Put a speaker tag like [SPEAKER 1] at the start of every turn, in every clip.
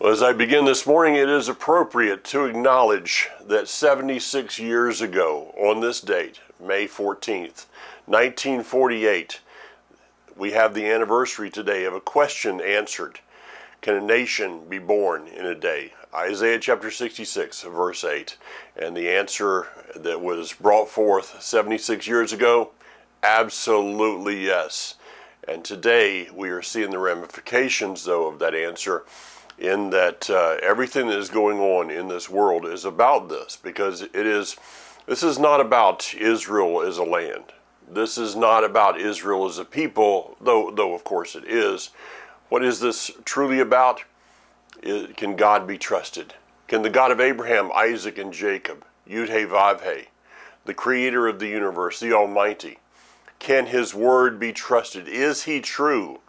[SPEAKER 1] Well, as I begin this morning, it is appropriate to acknowledge that 76 years ago on this date, May 14th, 1948, we have the anniversary today of a question answered. Can a nation be born in a day? Isaiah chapter 66, verse 8. And the answer that was brought forth 76 years ago, absolutely yes. And today we are seeing the ramifications, though, of that answer, in that everything that is going on in this world is about this, because this is not about Israel as a land. This is not about Israel as a people, though of course it is. What is this truly about? Can God be trusted? Can the God of Abraham, Isaac, and Jacob, Yud-He-Vav-He, the creator of the universe, the Almighty, can his word be trusted? Is he true,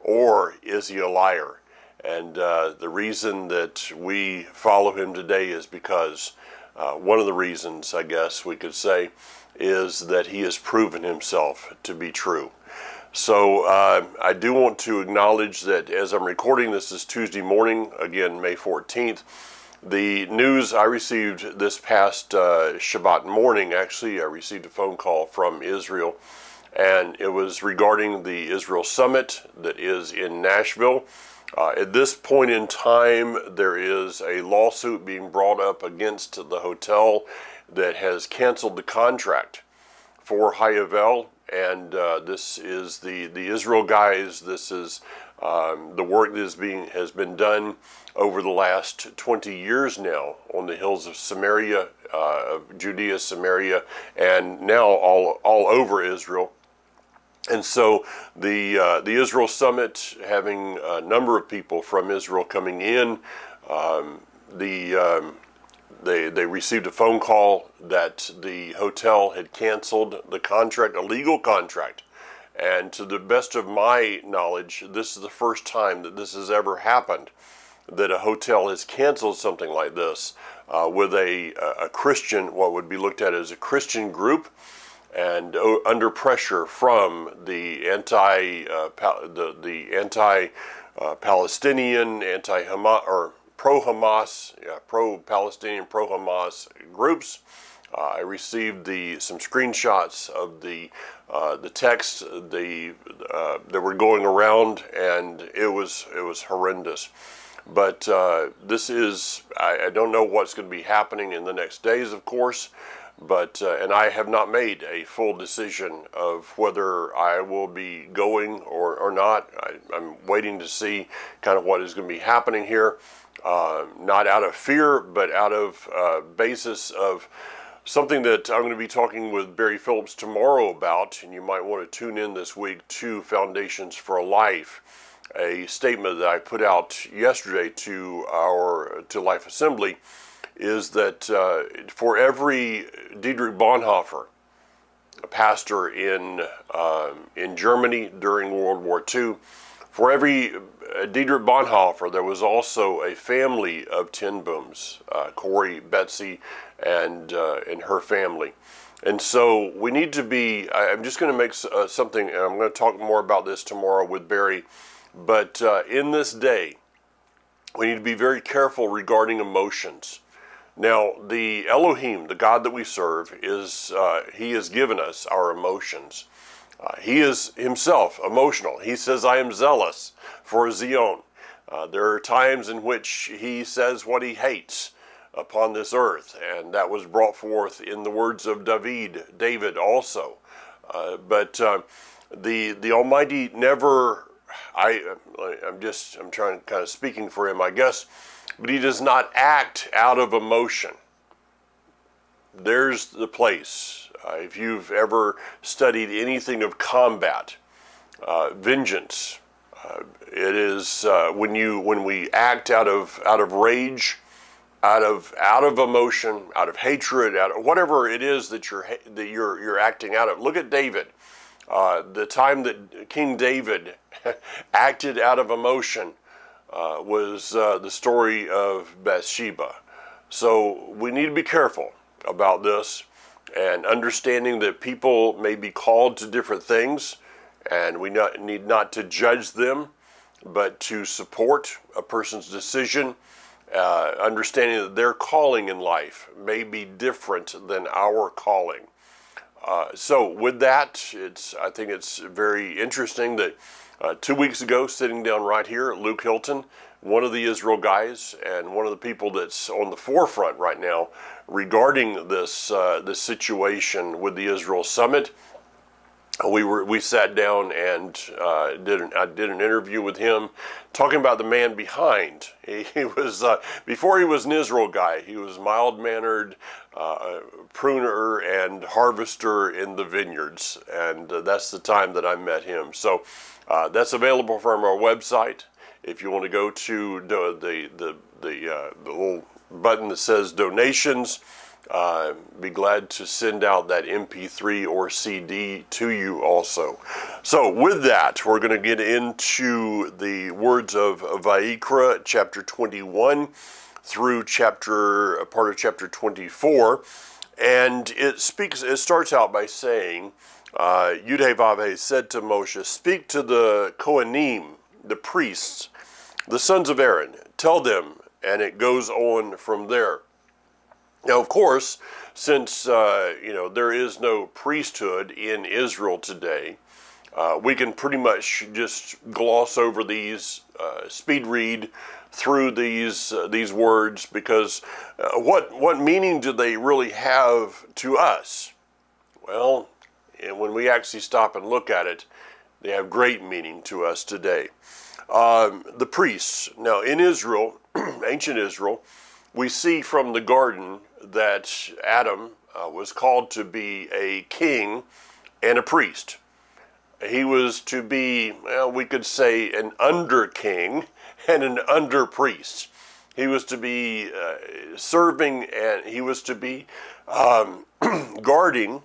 [SPEAKER 1] or is he a liar? And the reason that we follow him today is because one of the reasons, I guess we could say, is that he has proven himself to be true. So I do want to acknowledge that as I'm recording this is Tuesday morning, again, May 14th. The news I received this past Shabbat morning, actually, I received a phone call from Israel, and it was regarding the Israel Summit that is in Nashville. At this point in time, there is a lawsuit being brought up against the hotel that has canceled the contract for Hayavel, and this is the Israel guys. This is the work that has been done over the last 20 years now on the hills of Samaria, of Judea, Samaria, and now all over Israel. And so the Israel Summit, having a number of people from Israel coming in, they received a phone call that the hotel had canceled the contract, a legal contract. And to the best of my knowledge, this is the first time that this has ever happened, that a hotel has canceled something like this with a Christian, what would be looked at as a Christian group, and under pressure from the anti-Palestinian, anti-Hamas, or pro-Hamas, pro-Palestinian, pro-Hamas groups. I received some screenshots of the text that were going around, and it was horrendous. But this is, I don't know what's going to be happening in the next days, of course. But and I have not made a full decision of whether I will be going or not. I'm waiting to see kind of what is going to be happening here, not out of fear, but out of basis of something that I'm going to be talking with Barry Phillips tomorrow about, and you might want to tune in this week to Foundations for a Life, a statement that I put out yesterday to Life Assembly, is that for every Dietrich Bonhoeffer, a pastor in Germany during World War II, for every Dietrich Bonhoeffer, there was also a family of Ten Booms, Corey, Betsy, and her family. And so we need to be, I'm just going to make something, and I'm going to talk more about this tomorrow with Barry, but in this day, we need to be very careful regarding emotions. Now, the Elohim, the God that we serve, he has given us our emotions. He is himself emotional. He says, I am zealous for Zion. There are times in which he says what he hates upon this earth, and that was brought forth in the words of David also. But the Almighty never, I'm trying kind of speaking for him, I guess, but he does not act out of emotion. There's the place. If you've ever studied anything of combat, vengeance, it is when we act out of rage, out of emotion, out of hatred, out of whatever it is that you're acting out of. Look at David. The time that King David acted out of emotion was the story of Bathsheba. So we need to be careful about this, and understanding that people may be called to different things, and we need not to judge them but to support a person's decision, understanding that their calling in life may be different than our calling. So with that, I think it's very interesting that 2 weeks ago, sitting down right here, Luke Hilton, one of the Israel guys and one of the people that's on the forefront right now regarding this situation with the Israel summit, we sat down and I did an interview with him, talking about the man behind. He was before he was an Israel guy, he was mild mannered pruner and harvester in the vineyards, and that's the time that I met him. So that's available from our website. If you want to go to the little button that says donations, be glad to send out that MP3 or CD to you also. So with that, we're going to get into the words of Vayikra, chapter 21 through part of chapter 24. And it starts out by saying, Yud-Heh-Vav-Heh said to Moshe, speak to the Kohanim, the priests, the sons of Aaron, tell them, and it goes on from there. Now, of course, since there is no priesthood in Israel today, we can pretty much just gloss over these, speed read through these words, because what meaning do they really have to us? Well, when we actually stop and look at it, they have great meaning to us today. The priests. Now, in Israel, ancient Israel, we see from the garden that Adam was called to be a king and a priest. He was to be, we could say, an under king and an under priest. He was to be serving, and he was to be guarding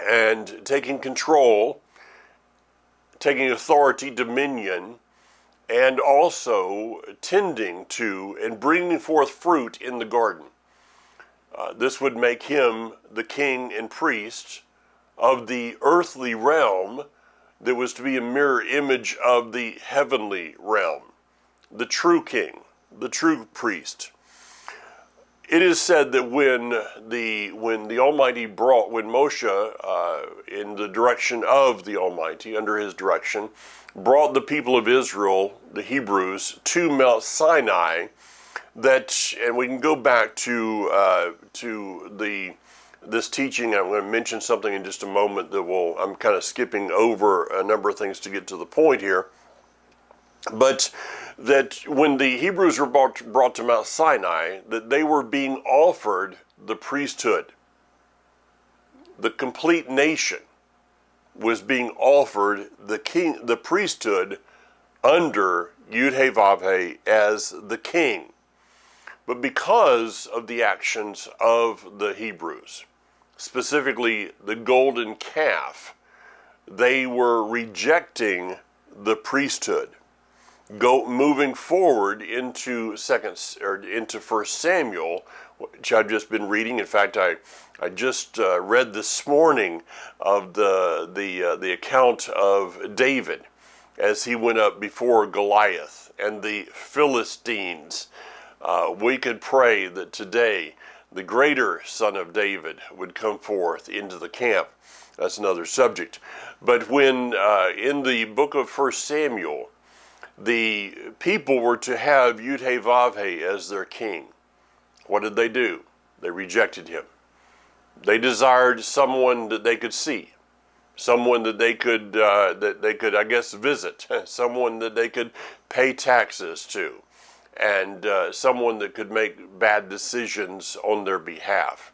[SPEAKER 1] and taking control, taking authority, dominion, and also tending to and bringing forth fruit in the garden. This would make him the king and priest of the earthly realm that was to be a mirror image of the heavenly realm, the true king, the true priest. It is said that when the Almighty when Moshe, in the direction of the Almighty, under his direction, brought the people of Israel, the Hebrews, to Mount Sinai, and we can go back to this teaching. I'm going to mention something in just a moment I'm kind of skipping over a number of things to get to the point here. But that when the Hebrews were brought to Mount Sinai, that they were being offered the priesthood. The complete nation was being offered the priesthood under Yud-Heh-Vav-Heh as the king. But because of the actions of the Hebrews, specifically the golden calf, they were rejecting the priesthood. Moving forward into 1 Samuel, which I've just been reading. In fact, I just read this morning of the account of David as he went up before Goliath and the Philistines. We could pray that today the greater son of David would come forth into the camp. That's another subject. But when in the book of 1 Samuel, the people were to have Yud-Heh-Vav-Heh as their king, what did they do? They rejected him. They desired someone that they could see, someone that they could, I guess, visit, someone that they could pay taxes to, and someone that could make bad decisions on their behalf.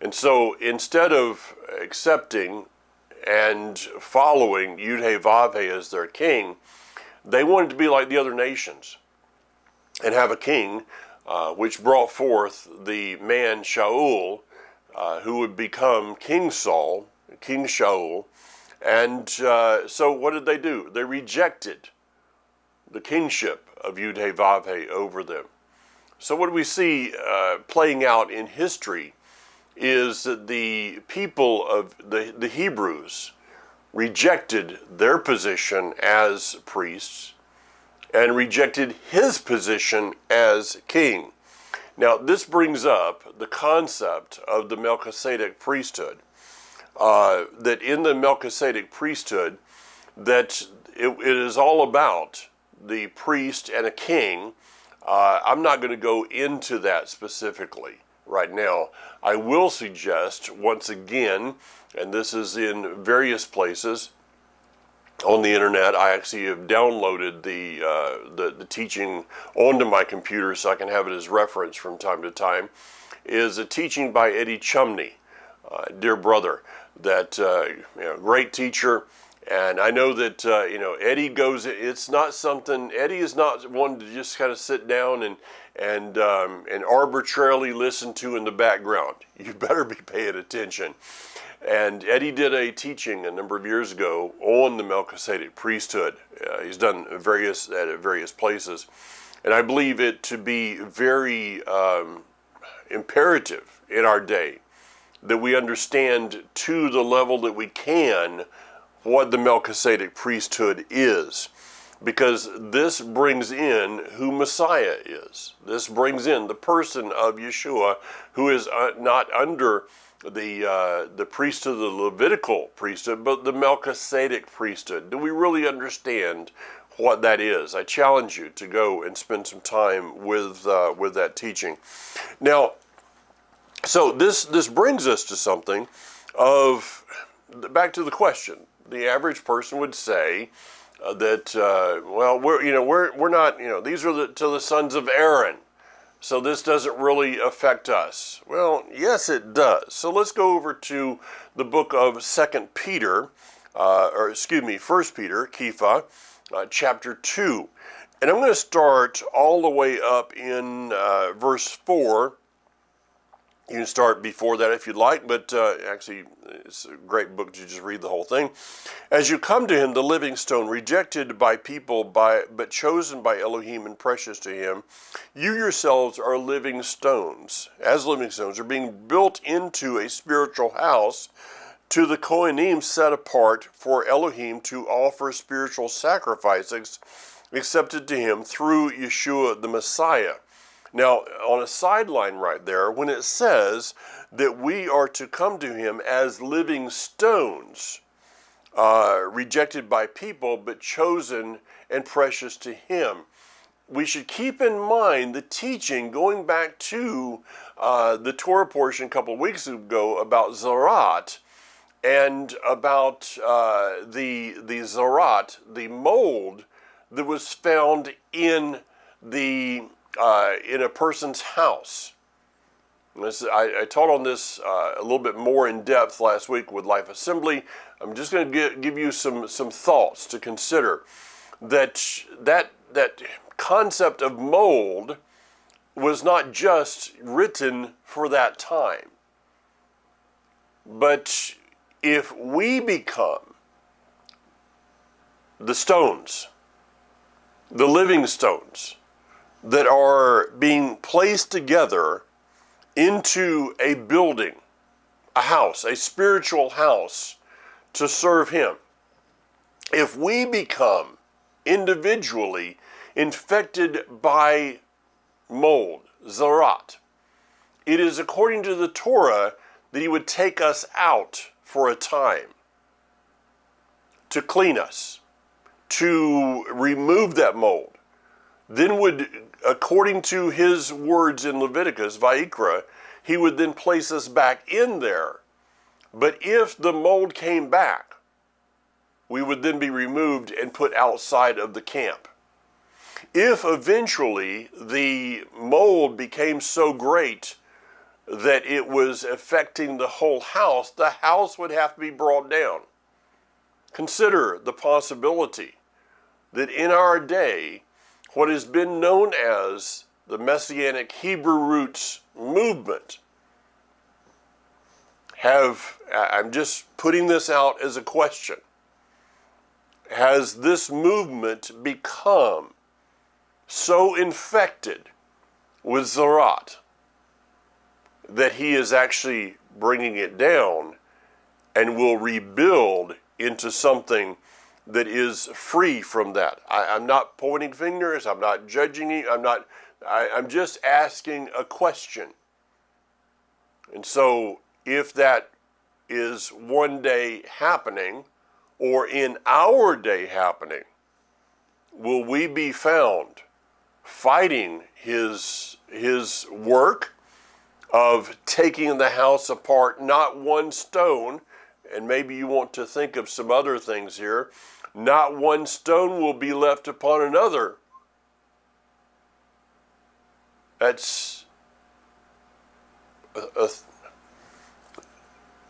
[SPEAKER 1] And so instead of accepting and following Yud-Heh-Vav-Heh as their king, they wanted to be like the other nations and have a king, which brought forth the man Shaul, who would become King Shaul. And so what did they do? They rejected the kingship of Yud-Heh-Vav-Heh over them. So what do we see playing out in history is that the people of the Hebrews rejected their position as priests, and rejected his position as king. Now, this brings up the concept of the Melchizedek priesthood, that in the Melchizedek priesthood, that it is all about the priest and a king. I'm not going to go into that specifically right now. I will suggest once again, and this is in various places on the internet. I actually have downloaded the teaching onto my computer so I can have it as reference from time to time. Is a teaching by Eddie Chumney, dear brother, that great teacher. And I know that Eddie goes. It's not something. Eddie is not one to just kind of sit down and arbitrarily listen to in the background. You better be paying attention. And Eddie did a teaching a number of years ago on the Melchizedek priesthood. He's done at various places, and I believe it to be very imperative in our day that we understand to the level that we can what the Melchizedek priesthood is, because this brings in who Messiah is. This brings in the person of Yeshua, who is not under the priesthood, the Levitical priesthood, but the Melchizedek priesthood. Do we really understand what that is? I challenge you to go and spend some time with that teaching. Now, so this brings us to something of, back to the question. The average person would say that we're not, these are to the sons of Aaron, so this doesn't really affect us. Well, yes, it does. So let's go over to the book of 1 Peter, Kepha, chapter 2. And I'm going to start all the way up in verse 4. You can start before that if you'd like, but actually it's a great book to just read the whole thing. As you come to him, the living stone, rejected by people, but chosen by Elohim and precious to him, you yourselves are living stones. As living stones are being built into a spiritual house to the Kohanim set apart for Elohim to offer spiritual sacrifices accepted to him through Yeshua the Messiah. Now, on a sideline right there, when it says that we are to come to him as living stones, rejected by people, but chosen and precious to him, we should keep in mind the teaching going back to the Torah portion a couple of weeks ago about Zarat, and about the Zarat, the mold that was found in a person's house. I taught on this a little bit more in depth last week with Life Assembly. I'm just going to give you some thoughts to consider. That concept of mold was not just written for that time, but if we become the stones, the living stones, that are being placed together into a building, a house, a spiritual house to serve him. If we become individually infected by mold, Zarat, it is according to the Torah that he would take us out for a time to clean us, to remove that mold. Then would, according to his words in Leviticus, Vayikra, he would then place us back in there. But if the mold came back, we would then be removed and put outside of the camp. If eventually the mold became so great that it was affecting the house would have to be brought down. Consider the possibility that in our day, what has been known as the Messianic Hebrew roots movement I'm just putting this out as a question, has this movement become so infected with Zarat that he is actually bringing it down and will rebuild into something that is free from that. I'm not pointing fingers. I'm not judging you. I'm just asking a question. And so if that is one day happening, or in our day happening, will we be found fighting his work of taking the house apart, not one stone, and maybe you want to think of some other things here, not one stone will be left upon another. That's,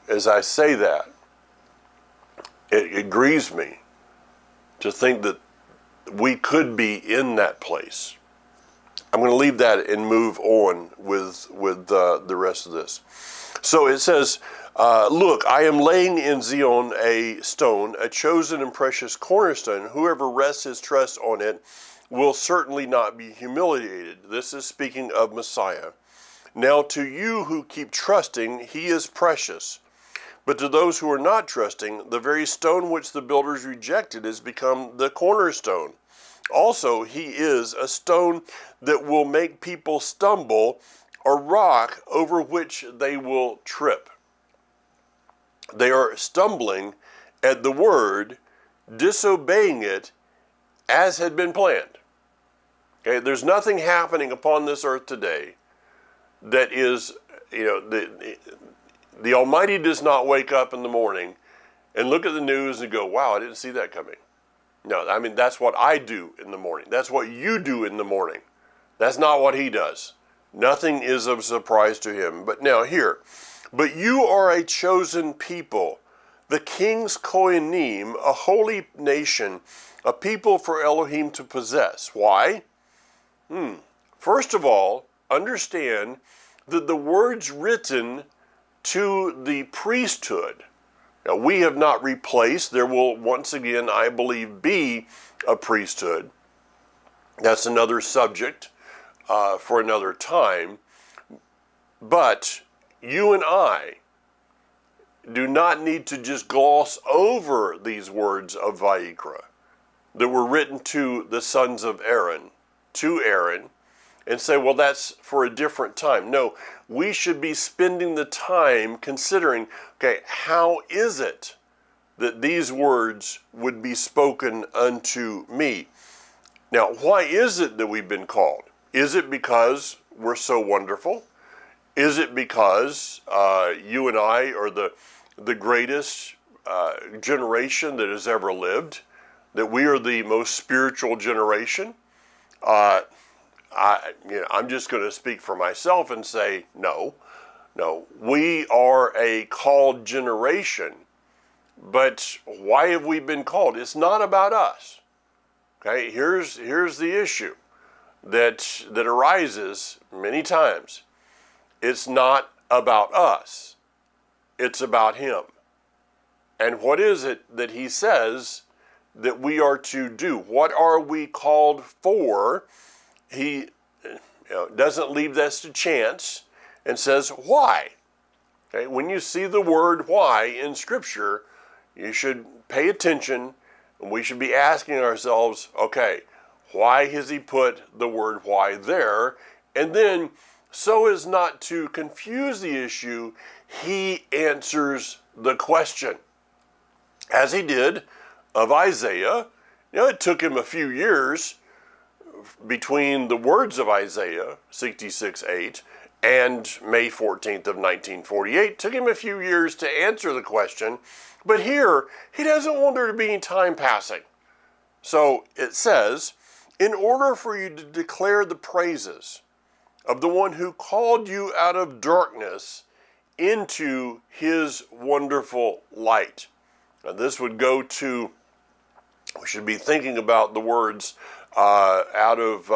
[SPEAKER 1] as I say that, it grieves me to think that we could be in that place. I'm going to leave that and move on with the rest of this. So it says, look, I am laying in Zion a stone, a chosen and precious cornerstone. Whoever rests his trust on it will certainly not be humiliated. This is speaking of Messiah. Now to you who keep trusting, he is precious. But to those who are not trusting, the very stone which the builders rejected has become the cornerstone. Also, he is a stone that will make people stumble, a rock over which they will trip. They are stumbling at the word, disobeying it as had been planned. Okay, there's nothing happening upon this earth today that is, the Almighty does not wake up in the morning and look at the news and go, wow, I didn't see that coming. No, I mean, that's what I do in the morning. That's what you do in the morning. That's not what he does. Nothing is of surprise to him. But now here, but you are a chosen people, the king's kohanim, a holy nation, a people for Elohim to possess. Why? First of all, understand that the words written to the priesthood, now we have not replaced, there will once again, I believe, be a priesthood. That's another subject for another time. But you and I do not need to just gloss over these words of Vayikra that were written to the sons of Aaron, to Aaron, and say, well, that's for a different time. No, we should be spending the time considering, okay, how is it that these words would be spoken unto me? Now, why is it that we've been called? Is it because we're so wonderful? Is it because you and I are the greatest generation that has ever lived? That we are the most spiritual generation? I'm just going to speak for myself and say, no. We are a called generation, but why have we been called? It's not about us. Okay, here's the issue that arises many times. It's not about us. It's about him. And what is it that he says that we are to do? What are we called for? He doesn't leave this to chance and says, why? Okay, when you see the word why in Scripture, you should pay attention, and we should be asking ourselves, okay, why has he put the word why there? And then, so as not to confuse the issue, he answers the question. As he did of Isaiah. It took him a few years between the words of Isaiah 66:8 and May 14th of 1948. Took him a few years to answer the question, but here he doesn't want there to be any time passing. So it says, in order for you to declare the praises of the one who called you out of darkness into his wonderful light. Now this would go to, we should be thinking about the words out of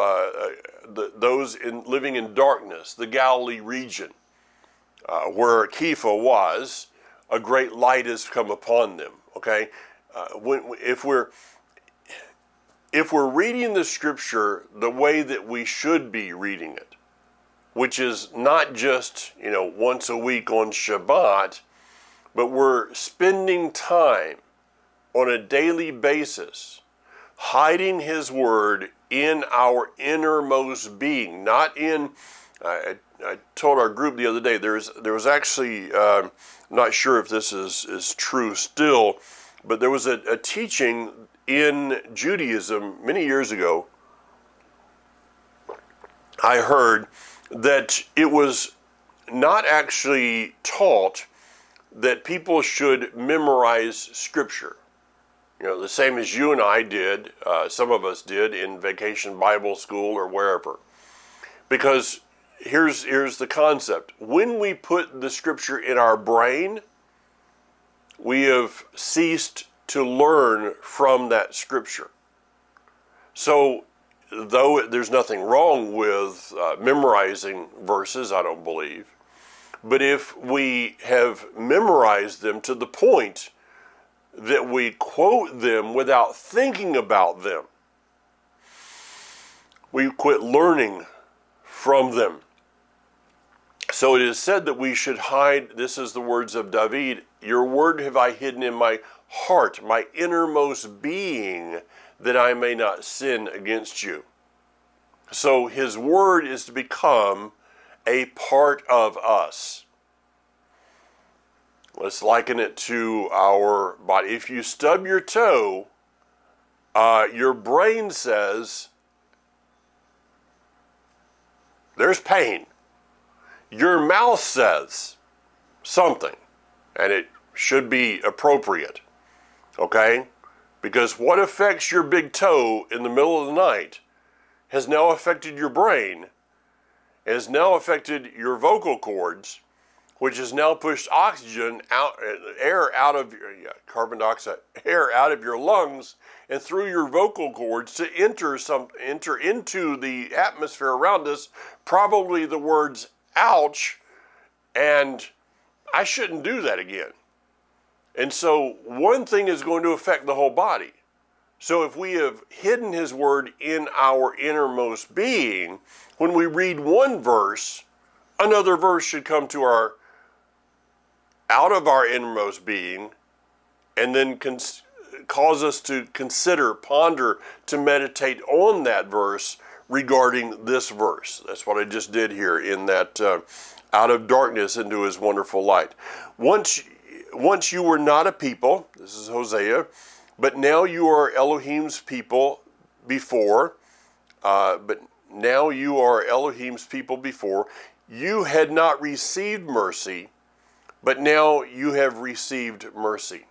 [SPEAKER 1] those living in darkness, the Galilee region, where Kepha was, a great light has come upon them. Okay, if we're reading the Scripture the way that we should be reading it, which is not just once a week on Shabbat, but we're spending time on a daily basis, hiding his word in our innermost being, not in, I told our group the other day, there was actually, I'm not sure if this is true still, but there was a teaching in Judaism many years ago. I heard that it was not actually taught that people should memorize Scripture. You know, the same as you and I did, some of us did in Vacation Bible School or wherever. Because here's the concept. When we put the Scripture in our brain, we have ceased to learn from that Scripture. So, though there's nothing wrong with memorizing verses, I don't believe, but if we have memorized them to the point that we quote them without thinking about them, we quit learning from them. So it is said that we should hide, this is the words of David, your word have I hidden in my heart, my innermost being, that I may not sin against you. So his word is to become a part of us. Let's liken it to our body. If you stub your toe, your brain says, there's pain. Your mouth says something, and it should be appropriate, okay? Because what affects your big toe in the middle of the night has now affected your brain, has now affected your vocal cords, which has now pushed oxygen out, air out of your, carbon dioxide, air out of your lungs and through your vocal cords to enter into the atmosphere around us, probably the words ouch, and I shouldn't do that again. And so one thing is going to affect the whole body. So if we have hidden his word in our innermost being, when we read one verse, another verse should come to our out of our innermost being, and then cause us to consider, ponder, to meditate on that verse regarding this verse. That's what I just did here in that out of darkness into his wonderful light. Once you were not a people, this is Hosea, but now you are Elohim's people before, you had not received mercy, but now you have received mercy.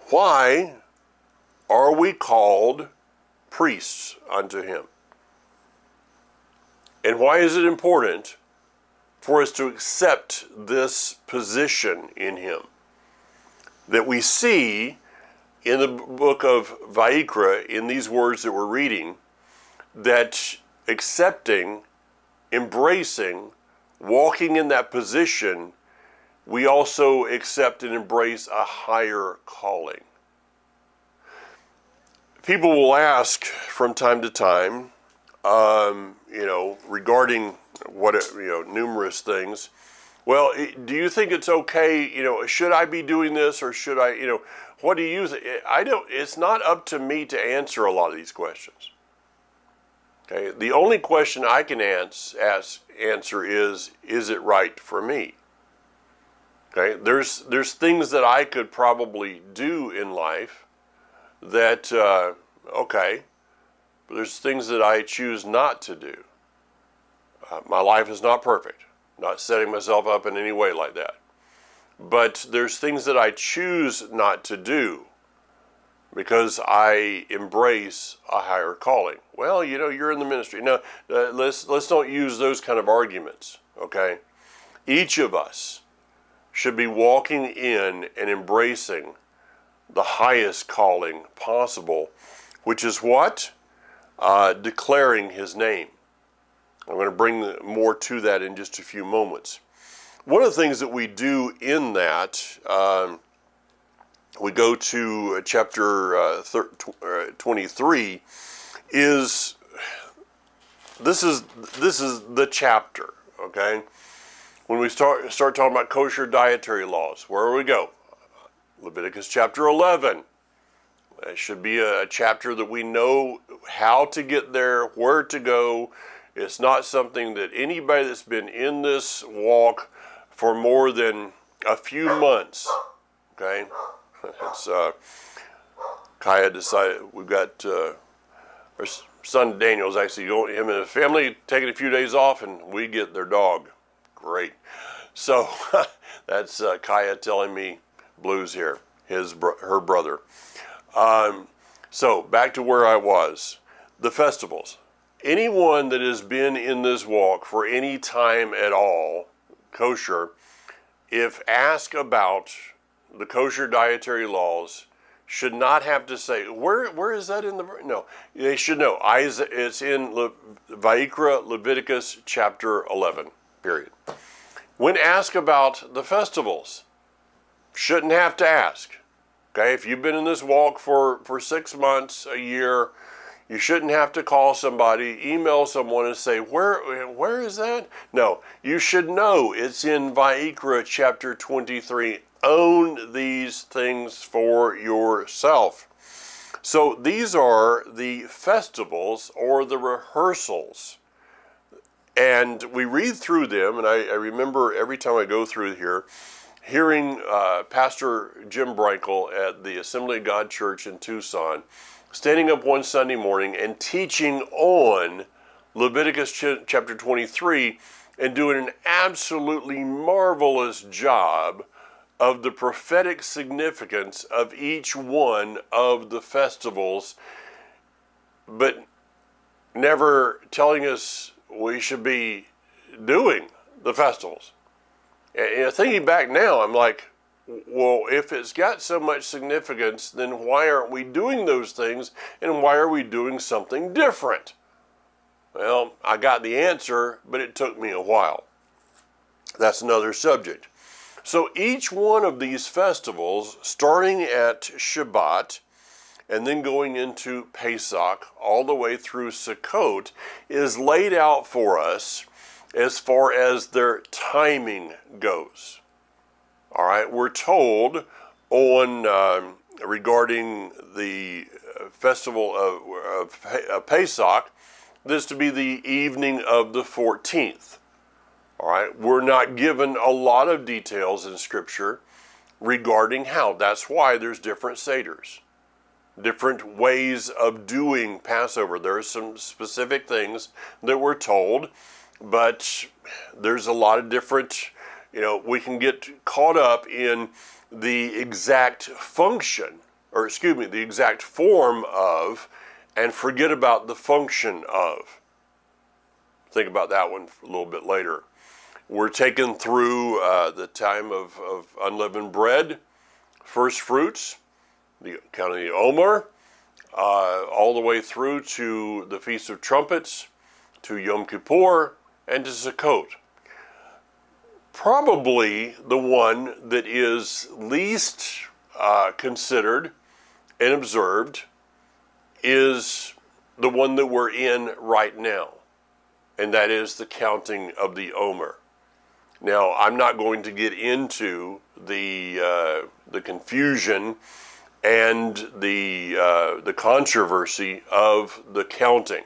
[SPEAKER 1] Why are we called priests unto him? And why is it important for us to accept this position in him? That we see in the book of Vayikra, in these words that we're reading, that accepting, embracing, walking in that position, we also accept and embrace a higher calling. People will ask from time to time, regarding numerous things. Well, do you think it's okay? Should I be doing this, or should I? What do you think? It's not up to me to answer a lot of these questions. Okay, the only question I can answer is it right for me? Okay, there's things that I could probably do in life that but there's things that I choose not to do. My life is not perfect. Not setting myself up in any way like that. But there's things that I choose not to do because I embrace a higher calling. Well, you're in the ministry. Now, let's not use those kind of arguments, okay? Each of us should be walking in and embracing the highest calling possible, which is what? Declaring his name. I'm going to bring more to that in just a few moments. One of the things that we do in that, we go to chapter 23, is this is the chapter, okay? When we start talking about kosher dietary laws, where do we go? Leviticus chapter 11. It should be a chapter that we know how to get there, where to go. It's not something that anybody that's been in this walk for more than a few months, okay? It's Kaya decided, we've got our son Daniel's actually going, him and his family taking a few days off, and we get their dog. Great. So that's Kaya telling me Blue's here, her brother. So back to where I was. The festivals. Anyone that has been in this walk for any time at all, kosher, if asked about the kosher dietary laws, should not have to say, where is that in the, no, they should know. It's in Vayikra, Leviticus chapter 11, period. When asked about the festivals, shouldn't have to ask. Okay, if you've been in this walk for 6 months, a year, you shouldn't have to call somebody, email someone and say, where is that? No, you should know it's in Vayikra chapter 23. Own these things for yourself. So these are the festivals or the rehearsals. And we read through them, and I remember every time I go through here, hearing Pastor Jim Brinkle at the Assembly of God Church in Tucson standing up one Sunday morning and teaching on Leviticus chapter 23 and doing an absolutely marvelous job of the prophetic significance of each one of the festivals, but never telling us we should be doing the festivals. And thinking back now, I'm like, well, if it's got so much significance, then why aren't we doing those things, and why are we doing something different? Well, I got the answer, but it took me a while. That's another subject. So each one of these festivals, starting at Shabbat and then going into Pesach all the way through Sukkot, is laid out for us as far as their timing goes. All right, we're told on regarding the festival of Pesach, this to be the evening of the 14th. All right, we're not given a lot of details in Scripture regarding how. That's why there's different seders, different ways of doing Passover. There are some specific things that we're told, but there's a lot of different, we can get caught up in the exact function, the exact form of, and forget about the function of. Think about that one a little bit later. We're taken through the time of unleavened bread, first fruits, the kind of the Omer, all the way through to the Feast of Trumpets, to Yom Kippur, and to Sukkot. Probably the one that is least considered and observed is the one that we're in right now, and that is the counting of the Omer. Now, I'm not going to get into the confusion and the controversy of the counting.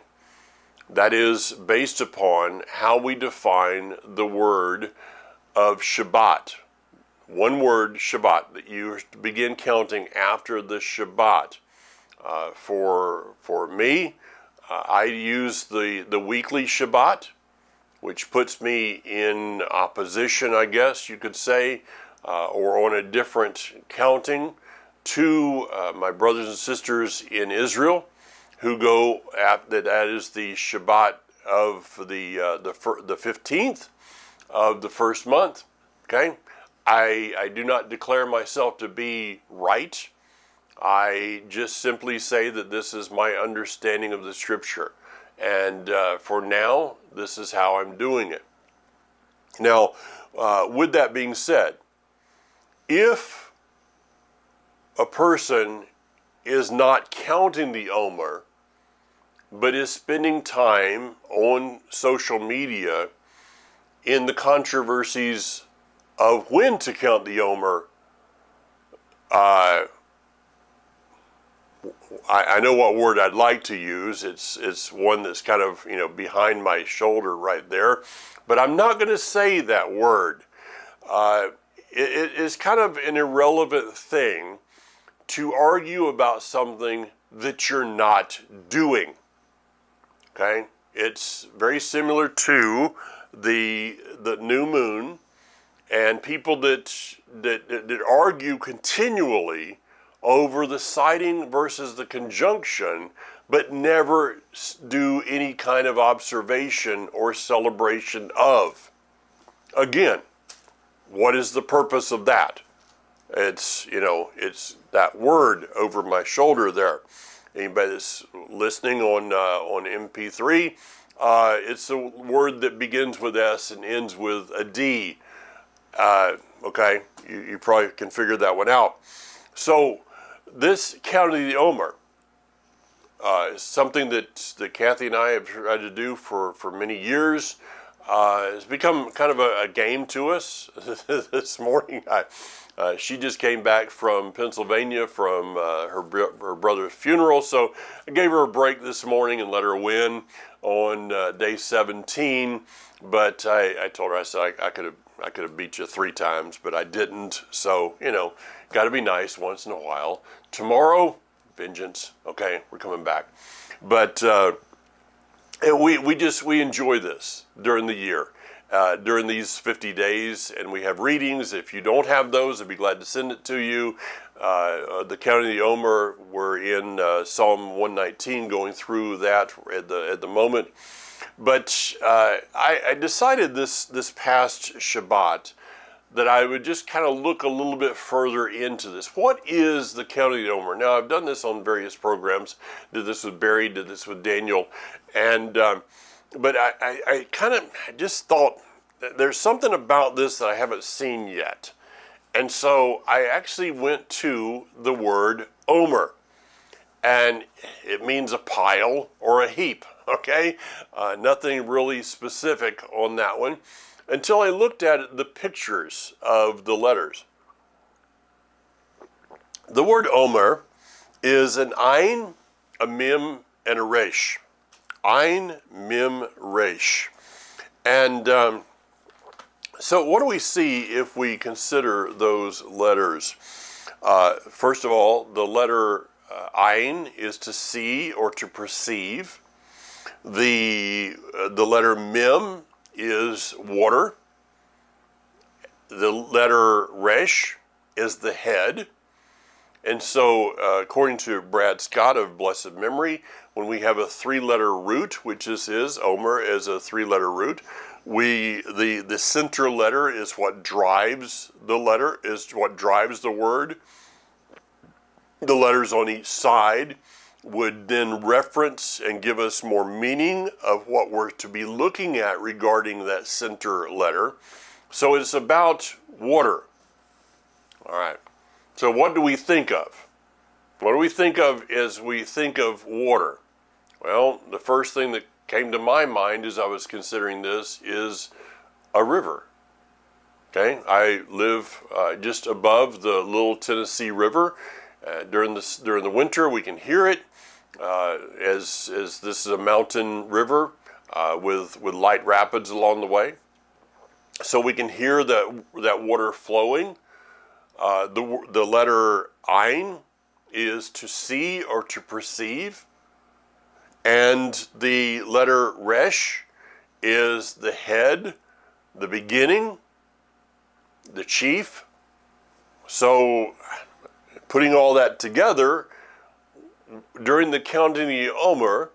[SPEAKER 1] That is based upon how we define the word of Shabbat. One word, Shabbat, that you begin counting after the Shabbat. For me, I use the weekly Shabbat, which puts me in opposition, I guess you could say, or on a different counting to my brothers and sisters in Israel, who go that is the Shabbat of the 15th of the first month. Okay, I do not declare myself to be right. I just simply say that this is my understanding of the Scripture, and for now, this is how I'm doing it. Now, with that being said, if a person is not counting the Omer, but is spending time on social media in the controversies of when to count the Omer, Uh, I know what word I'd like to use. It's one that's kind of, behind my shoulder right there, but I'm not going to say that word. It is kind of an irrelevant thing to argue about something that you're not doing. Okay, it's very similar to the new moon and people that argue continually over the sighting versus the conjunction, but never do any kind of observation or celebration of. Again, what is the purpose of that? It's that word over my shoulder there. Anybody that's listening on MP3, it's a word that begins with S and ends with a D. Okay, you probably can figure that one out. So this Count of the Omer is something that Kathy and I have tried to do for many years. It's become kind of a game to us. This morning, she just came back from Pennsylvania from her brother's funeral, so I gave her a break this morning and let her win on day 17. But I told her, I said, I could have beat you 3 times, but I didn't. So got to be nice once in a while. Tomorrow, vengeance. Okay, we're coming back, but. And we enjoy this during the year, during these 50 days, and we have readings. If you don't have those, I'd be glad to send it to you. The Count of the Omer, we're in Psalm 119, going through that at the moment. But I decided this past Shabbat that I would just kind of look a little bit further into this. What is the Count of the Omer? Now, I've done this on various programs. Did this with Barry, did this with Daniel. And but I kind of just thought that there's something about this that I haven't seen yet. And so I actually went to the word Omer. And it means a pile or a heap, okay? Nothing really specific on that one, until I looked at the pictures of the letters. The word Omer is an Ayin, a Mim, and a Resh. Ayin, Mim, Resh. And so what do we see if we consider those letters? First of all, the letter Ayin is to see or to perceive. The letter Mim is water. The letter Resh is the head. And so, according to Brad Scott of blessed memory, when we have a 3-letter root, which this is, Omer is a 3-letter root, the center letter is what drives the letter, is what drives the word. The letters on each side would then reference and give us more meaning of what we're to be looking at regarding that center letter. So it's about water. All right. So what do we think of? What do we think of as we think of water? Well, the first thing that came to my mind as I was considering this is a river. Okay, I live just above the Little Tennessee River. During the winter, we can hear it as this is a mountain river with light rapids along the way. So we can hear that water flowing. The letter Ayin is to see or to perceive, and the letter Resh is the head, the beginning, the chief. So putting all that together, during the counting of the Omer,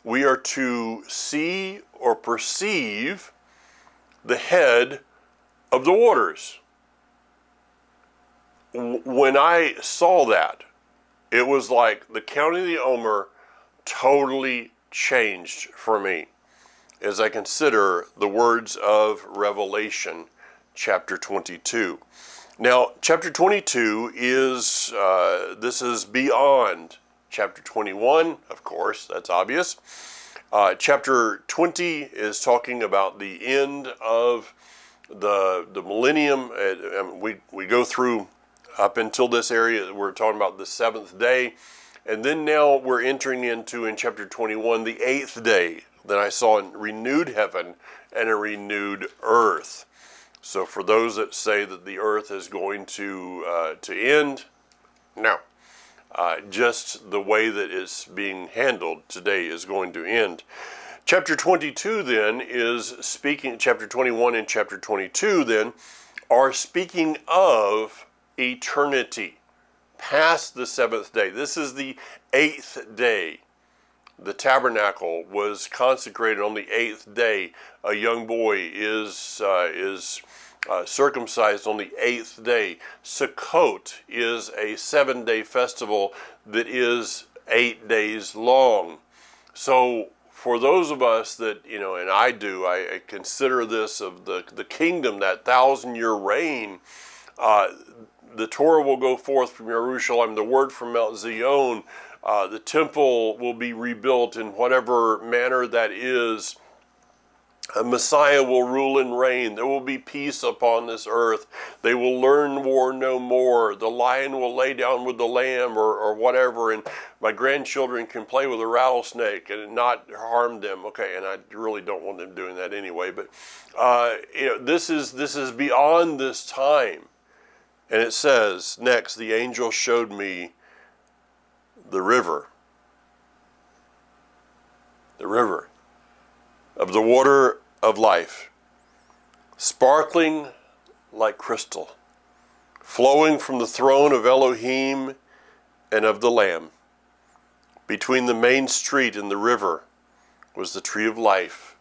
[SPEAKER 1] we are to see or perceive the head of the waters. When I saw that, it was like the counting of the Omer totally changed for me as I consider the words of Revelation chapter 22. Now, chapter 22 is, this is beyond chapter 21, of course, that's obvious. Chapter 20 is talking about the end of the millennium. We go through up until this area, we're talking about the seventh day. And then now we're entering into, in chapter 21, the eighth day. Then I saw a renewed heaven and a renewed earth. So for those that say that the earth is going to end, no. Just the way that it's being handled today is going to end. Chapter 22 then is speaking, chapter 21 and chapter 22 then are speaking of eternity, past the seventh day. This is the eighth day. The tabernacle was consecrated on the eighth day. A young boy is circumcised on the eighth day. Sukkot is a 7-day festival that is 8 days long. So for those of us that, and I consider this of the kingdom, that 1,000-year reign. The Torah will go forth from Jerusalem, the word from Mount Zion. The temple will be rebuilt in whatever manner that is. A Messiah will rule and reign. There will be peace upon this earth. They will learn war no more. The lion will lay down with the lamb or whatever, and my grandchildren can play with a rattlesnake and not harm them. Okay, and I really don't want them doing that anyway, but this is beyond this time. And it says, next, the angel showed me the river of the water of life, sparkling like crystal, flowing from the throne of Elohim and of the Lamb. Between the main street and the river was the tree of life,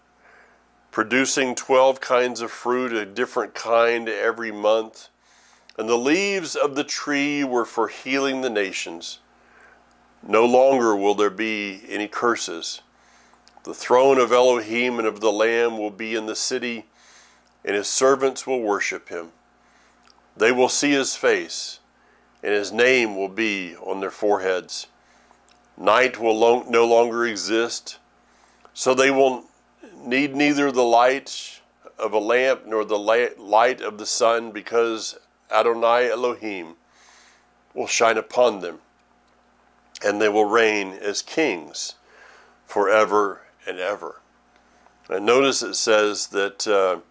[SPEAKER 1] producing 12 kinds of fruit, a different kind every month. And the leaves of the tree were for healing the nations. No longer will there be any curses. The throne of Elohim and of the Lamb will be in the city, and his servants will worship him. They will see his face, and his name will be on their foreheads. Night will no longer exist, so they will need neither the light of a lamp nor the light of the sun, because Adonai Elohim will shine upon them, and they will reign as kings forever and ever. And notice it says that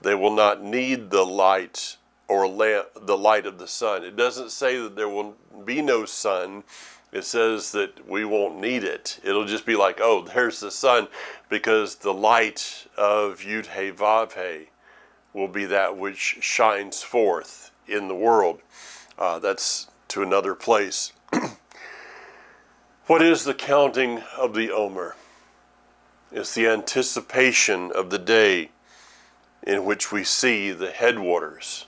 [SPEAKER 1] they will not need the light or the light of the sun. It doesn't say that there will be no sun. It says that we won't need it. It'll just be like, oh, there's the sun, because the light of Yud He Vav He will be that which shines forth in the world. That's to another place. What is the counting of the Omer? It's the anticipation of the day in which we see the headwaters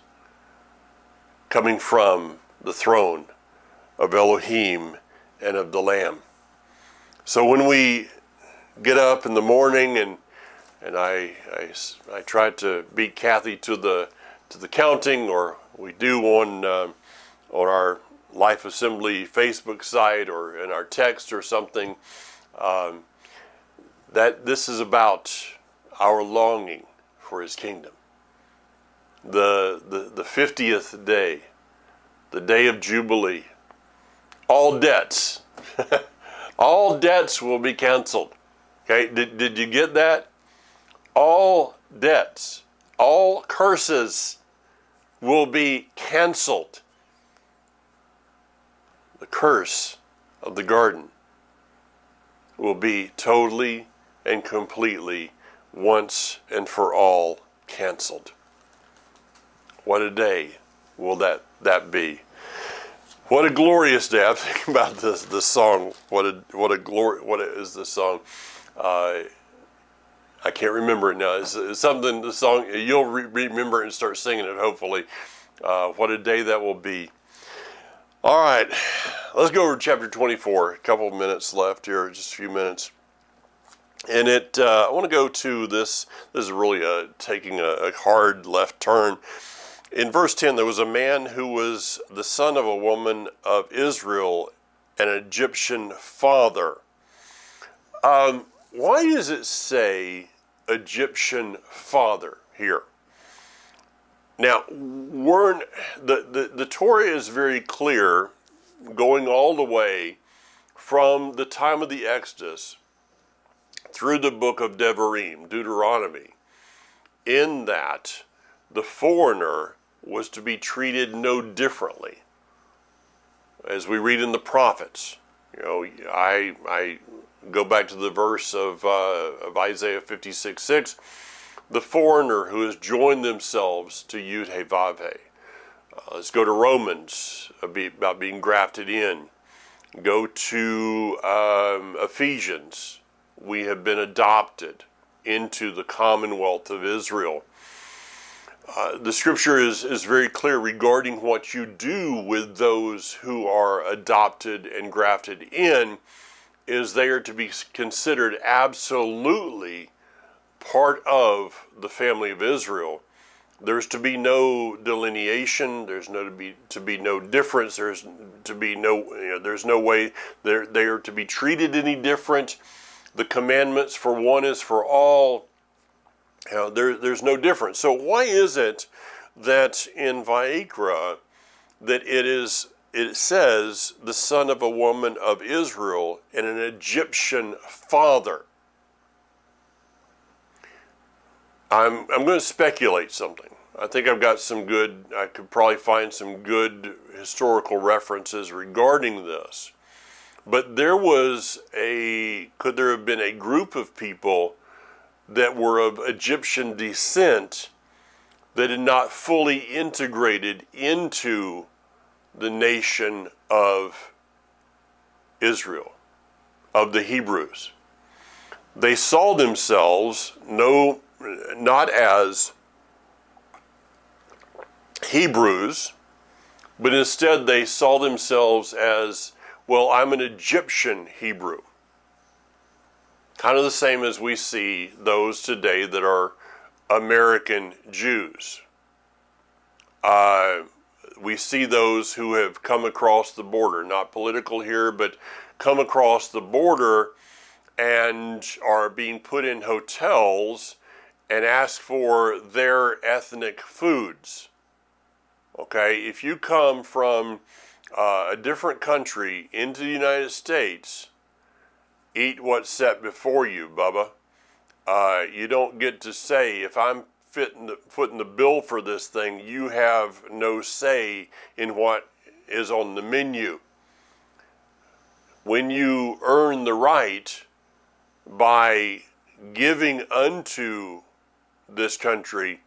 [SPEAKER 1] coming from the throne of Elohim and of the Lamb. So when we get up in the morning, and I try to beat Kathy to the counting, or we do on our Life Assembly Facebook site or in our text or something, that this is about our longing for his kingdom. The 50th day, the day of Jubilee, all debts, all debts will be canceled. Okay, did you get that? All debts, all curses will be canceled. The curse of the garden will be totally and completely, once and for all, canceled. What a day will that be? What a glorious day! I'm thinking about this song. What is this song? I can't remember it now. It's something, the song, you'll remember it and start singing it, hopefully. What a day that will be. All right, let's go over to chapter 24. A couple of minutes left here, just a few minutes. And I want to go to this. This is really taking a hard left turn. In verse 10, there was a man who was the son of a woman of Israel, an Egyptian father. Why does it say Egyptian father here? Now, the Torah is very clear, going all the way from the time of the Exodus through the book of Deuteronomy, in that the foreigner was to be treated no differently. As we read in the prophets, I go back to the verse of Isaiah 56:6, the foreigner who has joined themselves to Yud-Heh-Vav-Heh. Let's go to Romans about being grafted in. Go to Ephesians. We have been adopted into the commonwealth of Israel. The scripture is very clear regarding what you do with those who are adopted and grafted in, is they are to be considered absolutely part of the family of Israel. There's to be no delineation. There's to be no difference. There's no way they are to be treated any different. The commandments for one is for all. There's no difference. So why is it that in Vayikra that it says the son of a woman of Israel and an Egyptian father? I'm going to speculate something. I think I could probably find some good historical references regarding this. But could there have been a group of people that were of Egyptian descent that had not fully integrated into the nation of Israel, of the Hebrews? They saw themselves not as Hebrews, but instead they saw themselves as, well, I'm an Egyptian Hebrew. Kind of the same as we see those today that are American Jews. We see those who have come across the border, not political here, but come across the border and are being put in hotels and ask for their ethnic foods. Okay, if you come from a different country into the United States, eat what's set before you, Bubba. You don't get to say, if I'm footing the bill for this thing, you have no say in what is on the menu. When you earn the right by giving unto this country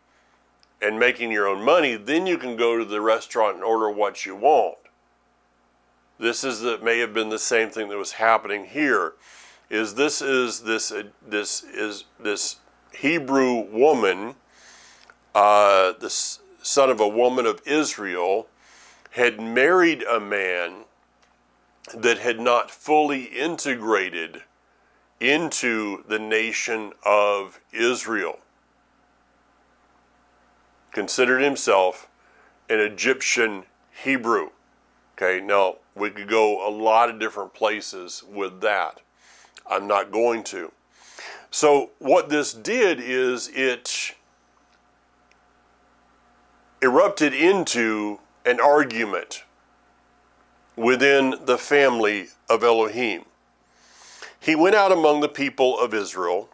[SPEAKER 1] and making your own money, then you can go to the restaurant and order what you want. May have been the same thing that was happening here. This Hebrew woman, the son of a woman of Israel, had married a man that had not fully integrated into the nation of Israel. Considered himself an Egyptian Hebrew. Okay, now we could go a lot of different places with that. I'm not going to. So what this did is it erupted into an argument within the family of Elohim. He went out among the people of Israel,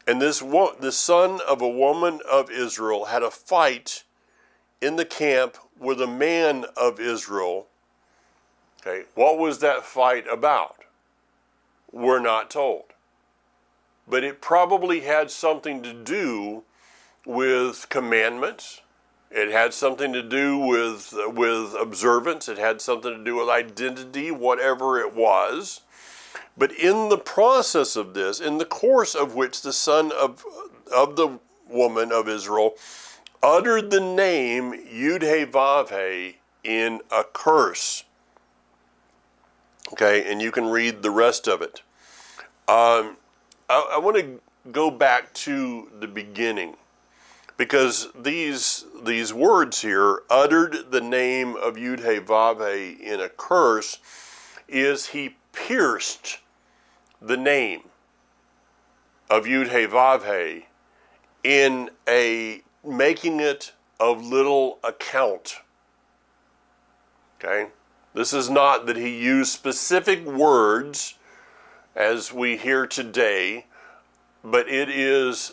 [SPEAKER 1] and the son of a woman of Israel had a fight in the camp with a man of Israel. Okay, what was that fight about? We're not told. But it probably had something to do with commandments. It had something to do with observance. It had something to do with identity, whatever it was. But in the process of this, in the course of which the son of the woman of Israel uttered the name Yud-Heh-Vav-Heh in a curse. Okay, and you can read the rest of it. I want to go back to the beginning, because these words here, uttered the name of Yud-Heh-Vav-Heh in a curse, is he pierced the name of Yud-Heh-Vav-Heh in making it of little account. Okay? This is not that he used specific words as we hear today, but it is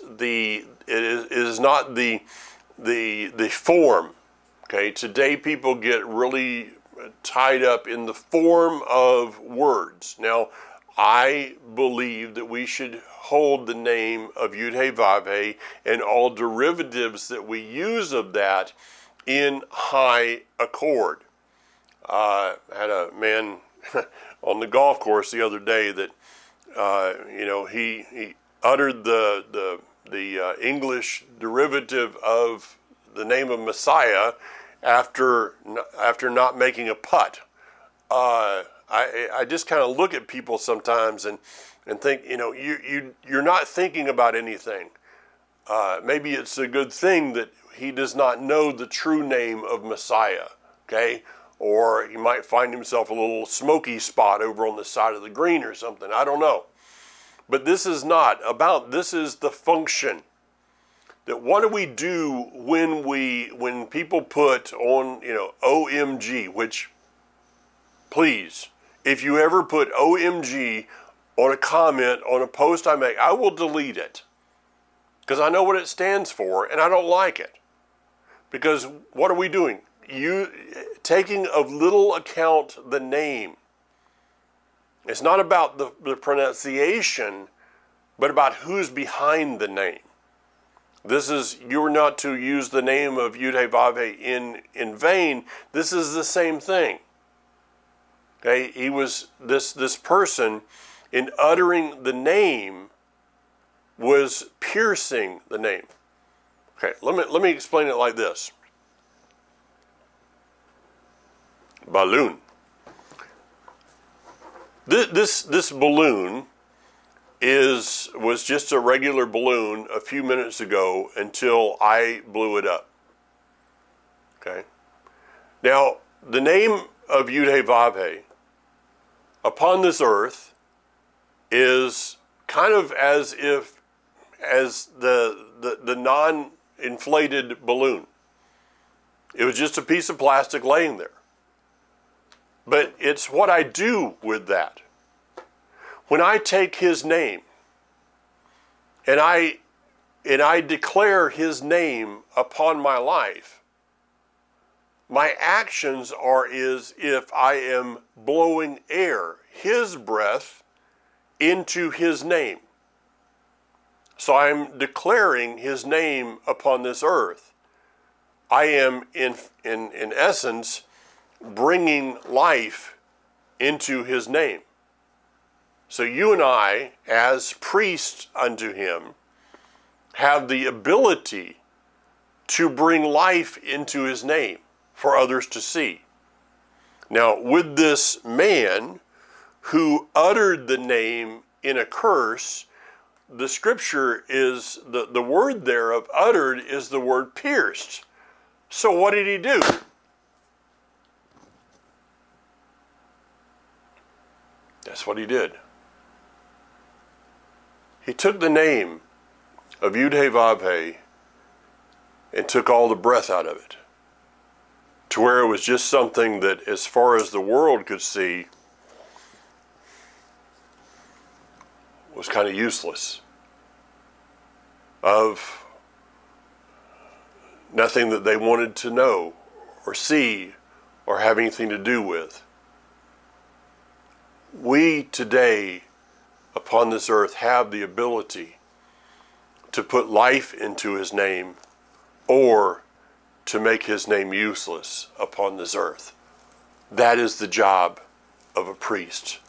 [SPEAKER 1] not the form. Okay? Today people get really tied up in the form of words. Now, I believe that we should hold the name of Yud-Heh-Vav-Heh and all derivatives that we use of that in high accord. I had a man on the golf course the other day that, he uttered the English derivative of the name of Messiah after not making a putt. I just kind of look at people sometimes and think, you're not thinking about anything. Maybe it's a good thing that he does not know the true name of Messiah, okay? Or he might find himself a little smoky spot over on the side of the green or something. I don't know. But this is not about, this is the function. That what do we do when people put on, OMG, which, please, if you ever put OMG on a comment, on a post I make, I will delete it. Because I know what it stands for, and I don't like it. Because what are we doing? You taking of little account the name. It's not about the pronunciation, but about who's behind the name. You're not to use the name of Yud-Heh-Vav-Heh in vain. This is the same thing. Okay, he was this person in uttering the name was piercing the name. Okay, let me explain it like this. Balloon. This balloon was just a regular balloon a few minutes ago until I blew it up. Okay. Now, the name of Yud-Heh-Vav-Heh upon this earth is kind of as the non-inflated balloon. It was just a piece of plastic laying there. But it's what I do with that. When I take his name and I declare his name upon my life, my actions are as if I am blowing air, his breath, into his name. So I'm declaring his name upon this earth. I am in essence bringing life into his name. So you and I, as priests unto him, have the ability to bring life into his name for others to see. Now, with this man who uttered the name in a curse, the scripture is, the word there of uttered is the word pierced. So what did he do? That's what he did. He took the name of Yud-Heh-Vav-Heh and took all the breath out of it, to where it was just something that, as far as the world could see, was kind of useless, of nothing that they wanted to know or see or have anything to do with. We today upon this earth have the ability to put life into his name or to make his name useless upon this earth. That is the job of a priest.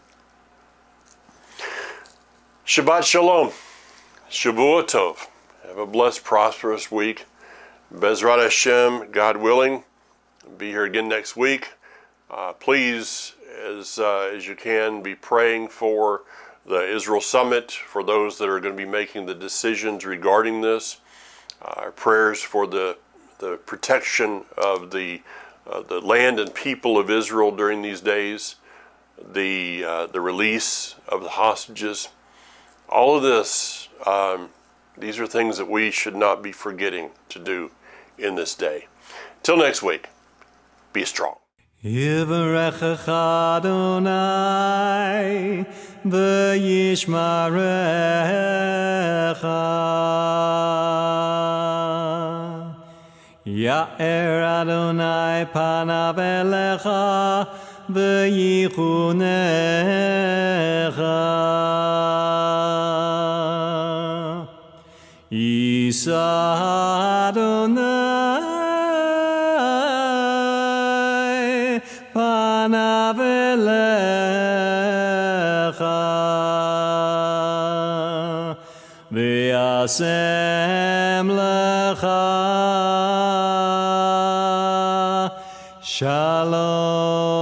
[SPEAKER 1] Shabbat Shalom. Shavua Tov. Have a blessed, prosperous week. Bezrat Hashem, God willing. Be here again next week. Please, as you can, be praying for the Israel Summit, for those that are going to be making the decisions regarding this. Our prayers for the protection of the land and people of Israel during these days, the release of the hostages. All of this, these are things that we should not be forgetting to do in this day. Till next week, be strong.
[SPEAKER 2] Yivarechecha Adonai v'yishmarecha. Ya'er Adonai panav elecha v'yichunecha. Yisa Adonai panav elecha v'yasem lecha shalom.